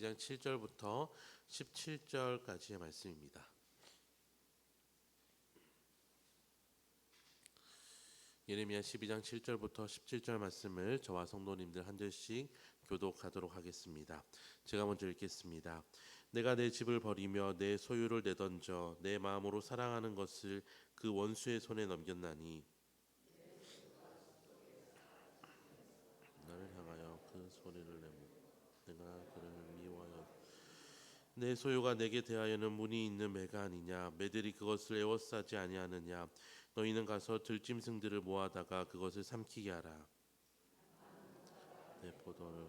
12장 7절부터 17절까지의 말씀입니다. 예레미야 12장 7절부터 17절 말씀을 저와 성도님들 한 절씩 교독하도록 하겠습니다. 제가 먼저 읽겠습니다. 내가 내 집을 버리며 내 소유를 내던져 내 마음으로 사랑하는 것을 그 원수의 손에 넘겼나니 나를 향하여 그 소리를 내고 내가 그를 미워하여 내 소유가 내게 대하여는 문이 있는 매가 아니냐. 매들이 그것을 에워싸지 아니하느냐. 너희는 가서 들짐승들을 모아다가 그것을 삼키게 하라. 내 포도를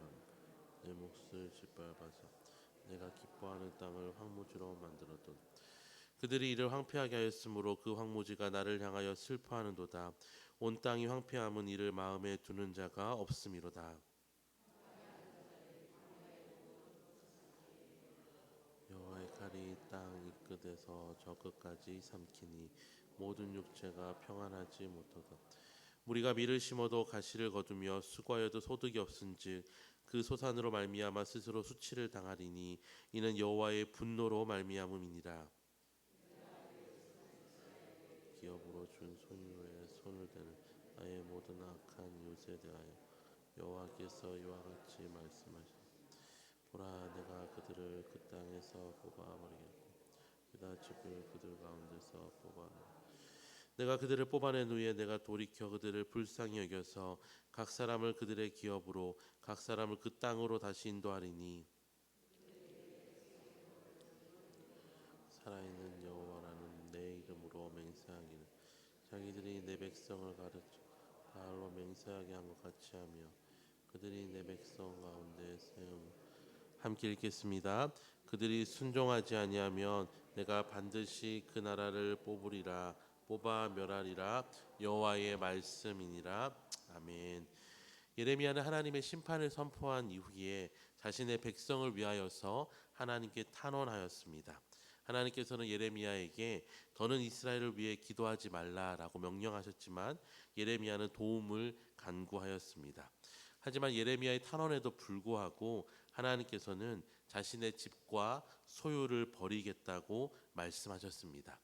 내 몫을 짓밟아서 내가 기뻐하는 땅을 황무지로 만들었던 그들이 이를 황폐하게 하였으므로 그 황무지가 나를 향하여 슬퍼하는도다. 온 땅이 황폐함은 이를 마음에 두는 자가 없음이로다. 여호와의 칼이 땅 이 끝에서 저 끝까지 삼키니 모든 육체가 평안하지 못하다. 무리가 밀을 심어도 가시를 거두며 수고하여도 소득이 없은즉 그 소산으로 말미암아 스스로 수치를 당하리니 이는 여호와의 분노로 말미암음이니라. 기업으로 준 소유에 손을 대는 나의 모든 악한 이웃에 대하여 여호와께서 이와 같이 말씀하시니 보라, 내가 그들을 그 땅에서 뽑아버리겠고 유다 집을 그들 가운데서 내가 그들을 뽑아낸 후에 내가 돌이켜 그들을 불쌍히 여겨서 각 사람을 그들의 기업으로 각 사람을 그 땅으로 다시 인도하리니 살아있는 여호와라는 내 이름으로 맹세하기는 자기들이 내 백성을 가르쳐 바알로 맹세하게 한 것 같이 하며 그들이 내 백성 가운데 세움 함께 읽겠습니다. 그들이 순종하지 아니하면 내가 반드시 그 나라를 뽑으리라. 뽑아 멸하리라. 여호와의 말씀이니라. 아멘. 예레미야는 하나님의 심판을 선포한 이후에 자신의 백성을 위하여서 하나님께 탄원하였습니다. 하나님께서는 예레미야에게 더는 이스라엘을 위해 기도하지 말라라고 명령하셨지만 예레미야는 도움을 간구하였습니다. 하지만 예레미야의 탄원에도 불구하고 하나님께서는 자신의 집과 소유를 버리겠다고 말씀하셨습니다.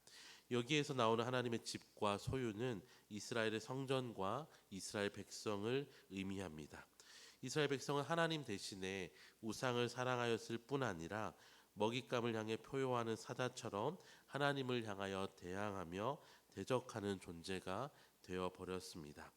여기에서 나오는 하나님의 집과 소유는 이스라엘의 성전과 이스라엘 백성을 의미합니다. 이스라엘 백성은 하나님 대신에 우상을 사랑하였을 뿐 아니라 먹잇감을 향해 표효하는 사자처럼 하나님을 향하여 대항하며 대적하는 존재가 되어버렸습니다.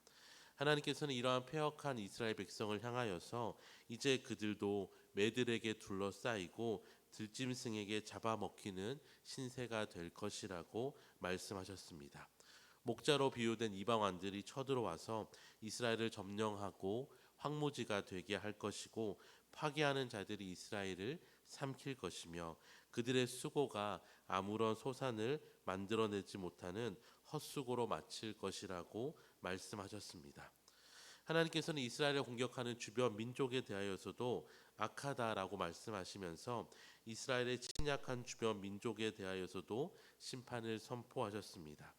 하나님께서는 이러한 패역한 이스라엘 백성을 향하여서 이제 그들도 매들에게 둘러싸이고 들짐승에게 잡아먹히는 신세가 될 것이라고 말씀하셨습니다. 목자로 비유된 이방원들이 쳐들어와서 이스라엘을 점령하고 황무지가 되게 할 것이고 파괴하는 자들이 이스라엘을 삼킬 것이며 그들의 수고가 아무런 소산을 만들어내지 못하는 헛수고로 마칠 것이라고 말씀하셨습니다. 하나님께서는 이스라엘을 공격하는 주변 민족에 대하여서도 악하다라고 말씀하시면서 이스라엘의 침략한 주변 민족에 대하여서도 심판을 선포하셨습니다.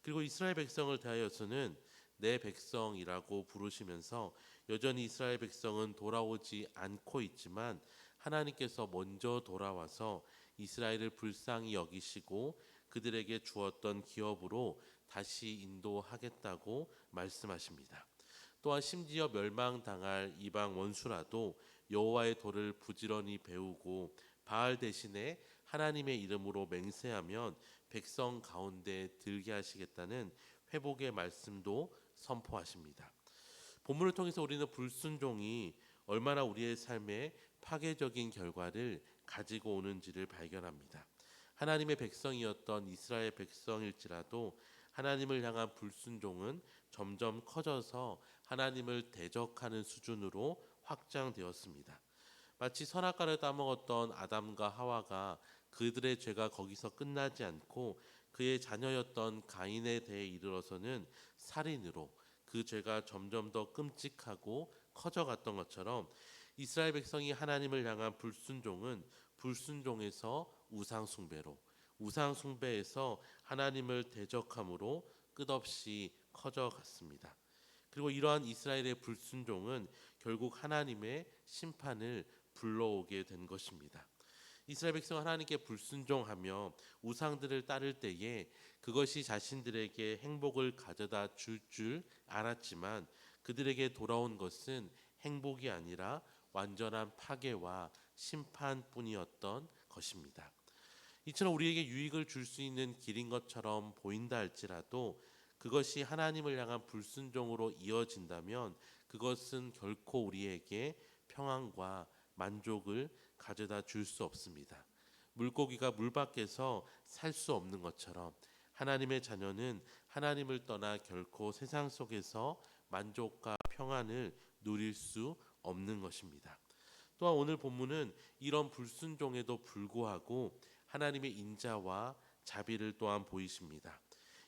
그리고 이스라엘 백성을 대하여서는 내 백성이라고 부르시면서 여전히 이스라엘 백성은 돌아오지 않고 있지만 하나님께서 먼저 돌아와서 이스라엘을 불쌍히 여기시고 그들에게 주었던 기업으로 다시 인도하겠다고 말씀하십니다. 또한 심지어 멸망당할 이방 원수라도 여호와의 도를 부지런히 배우고 바알 대신에 하나님의 이름으로 맹세하면 백성 가운데 들게 하시겠다는 회복의 말씀도 선포하십니다. 본문을 통해서 우리는 불순종이 얼마나 우리의 삶에 파괴적인 결과를 가지고 오는지를 발견합니다. 하나님의 백성이었던 이스라엘 백성일지라도 하나님을 향한 불순종은 점점 커져서 하나님을 대적하는 수준으로 확장되었습니다. 마치 선악과를 따먹었던 아담과 하와가 그들의 죄가 거기서 끝나지 않고 그의 자녀였던 가인에 대해 이르러서는 살인으로 그 죄가 점점 더 끔찍하고 커져갔던 것처럼 이스라엘 백성이 하나님을 향한 불순종은 불순종에서 우상숭배로 우상숭배에서 하나님을 대적함으로 끝없이 커져갔습니다. 그리고 이러한 이스라엘의 불순종은 결국 하나님의 심판을 불러오게 된 것입니다. 이스라엘 백성은 하나님께 불순종하며 우상들을 따를 때에 그것이 자신들에게 행복을 가져다 줄 알았지만 그들에게 돌아온 것은 행복이 아니라 완전한 파괴와 심판뿐이었던 것입니다. 이처럼 우리에게 유익을 줄 수 있는 길인 것처럼 보인다 할지라도 그것이 하나님을 향한 불순종으로 이어진다면 그것은 결코 우리에게 평안과 만족을 가져다 줄 수 없습니다. 물고기가 물 밖에서 살 수 없는 것처럼 하나님의 자녀는 하나님을 떠나 결코 세상 속에서 만족과 평안을 누릴 수 없는 것입니다. 또한 오늘 본문은 이런 불순종에도 불구하고 하나님의 인자와 자비를 또한 보이십니다.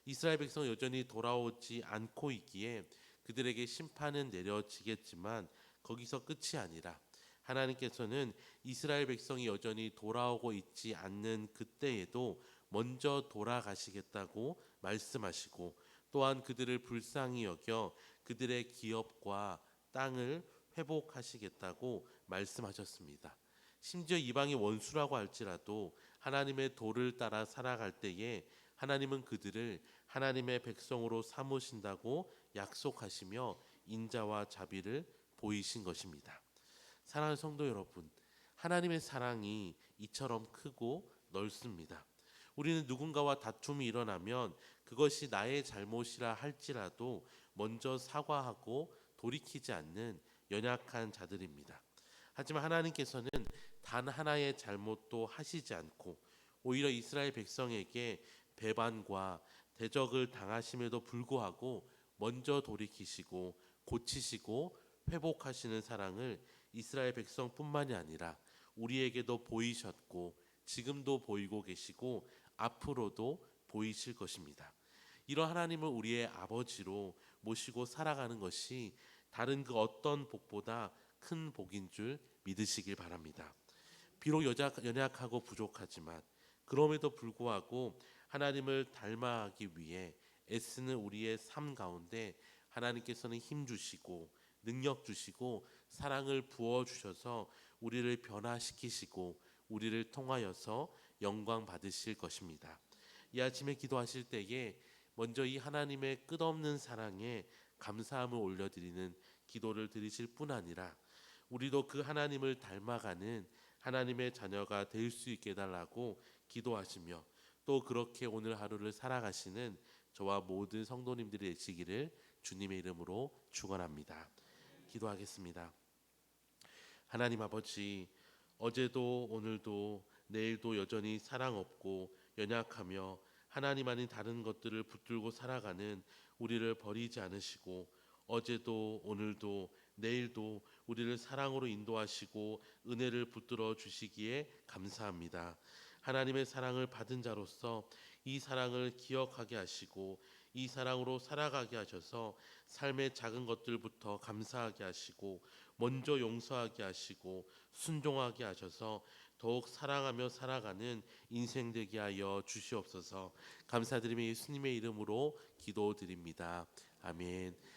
이스라엘 백성 여전히 돌아오지 않고 있기에 그들에게 심판은 내려지겠지만 거기서 끝이 아니라 하나님께서는 이스라엘 백성이 여전히 돌아오고 있지 않는 그때에도 먼저 돌아가시겠다고 말씀하시고 또한 그들을 불쌍히 여겨 그들의 기업과 땅을 회복하시겠다고 말씀하셨습니다. 심지어 이방이 원수라고 할지라도 하나님의 도를 따라 살아갈 때에 하나님은 그들을 하나님의 백성으로 삼으신다고 약속하시며 인자와 자비를 보이신 것입니다. 사랑하는 성도 여러분, 하나님의 사랑이 이처럼 크고 넓습니다. 우리는 누군가와 다툼이 일어나면 그것이 나의 잘못이라 할지라도 먼저 사과하고 돌이키지 않는 연약한 자들입니다. 하지만 하나님께서는 단 하나의 잘못도 하시지 않고 오히려 이스라엘 백성에게 배반과 대적을 당하심에도 불구하고 먼저 돌이키시고 고치시고 회복하시는 사랑을 이스라엘 백성뿐만이 아니라 우리에게도 보이셨고 지금도 보이고 계시고 앞으로도 보이실 것입니다. 이런 하나님을 우리의 아버지로 모시고 살아가는 것이 다른 그 어떤 복보다 큰 복인 줄 믿으시길 바랍니다. 비록 연약하고 부족하지만 그럼에도 불구하고 하나님을 닮아가기 위해 애쓰는 우리의 삶 가운데 하나님께서는 힘 주시고 능력 주시고 사랑을 부어 주셔서 우리를 변화시키시고 우리를 통하여서 영광 받으실 것입니다. 이 아침에 기도하실 때에 먼저 이 하나님의 끝없는 사랑에 감사함을 올려드리는 기도를 드리실 뿐 아니라 우리도 그 하나님을 닮아가는 하나님의 자녀가 될 수 있게 해달라고 기도하시며 또 그렇게 오늘 하루를 살아가시는 저와 모든 성도님들이 되시기를 주님의 이름으로 축원합니다. 기도하겠습니다. 하나님 아버지, 어제도 오늘도 내일도 여전히 사랑 없고 연약하며 하나님 아닌 다른 것들을 붙들고 살아가는 우리를 버리지 않으시고 어제도 오늘도 내일도 우리를 사랑으로 인도하시고 은혜를 붙들어 주시기에 감사합니다. 하나님의 사랑을 받은 자로서 이 사랑을 기억하게 하시고 이 사랑으로 살아가게 하셔서 삶의 작은 것들부터 감사하게 하시고 먼저 용서하게 하시고 순종하게 하셔서 더욱 사랑하며 살아가는 인생 되게 하여 주시옵소서. 감사드리며 예수님의 이름으로 기도드립니다. 아멘.